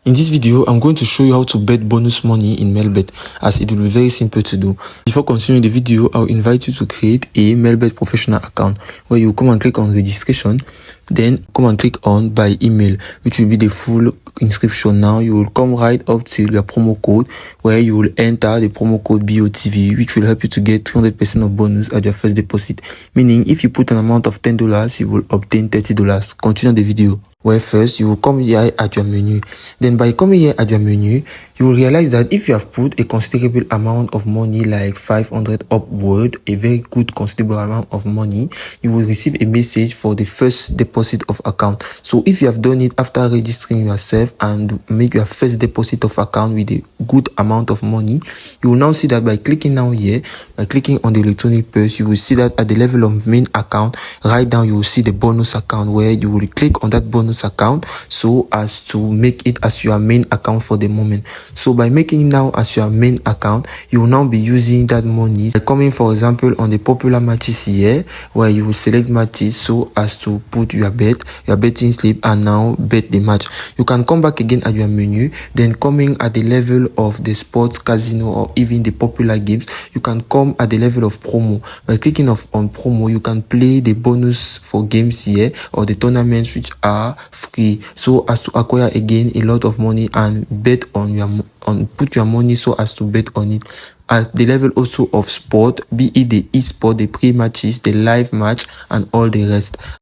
In this video, I'm going to show you how to bet bonus money in melbet, as it will be very simple to do. Before continuing the video, I'll invite you to create a melbet professional account where you come and click on registration, then come and click on by email, which will be the full inscription. Now you will come right up to your promo code where you will enter the promo code BOTV, which will help you to get 300% of bonus at your first deposit. Meaning if you put an amount of $10, you will obtain $30. Continue the video. Where first you will come here at your menu. Then by coming here at your menu, you will realize that if you have put a considerable amount of money like 500 upward, a very good considerable amount of money, you will receive a message for the first deposit of account. So if you have done it after registering yourself and make your first deposit of account with a good amount of money, you will now see that by clicking down here, by clicking on the electronic purse, you will see that at the level of main account, right down you will see the bonus account, where you will click on that bonus account so as to make it as your main account for the moment. So by making it now as your main account, you will now be using that money by coming, for example, on the popular matches here, where you will select matches so as to put your betting slip, and now bet the match. You can come back again at your menu, then coming at the level of the sports casino or even the popular games, you can come at the level of promo. By clicking on promo, you can play the bonus for games here or the tournaments which are free, so as to acquire again a lot of money and bet on put your money so as to bet on it. At the level also of sport, be it the e-sport, the pre-matches, the live match, and all the rest.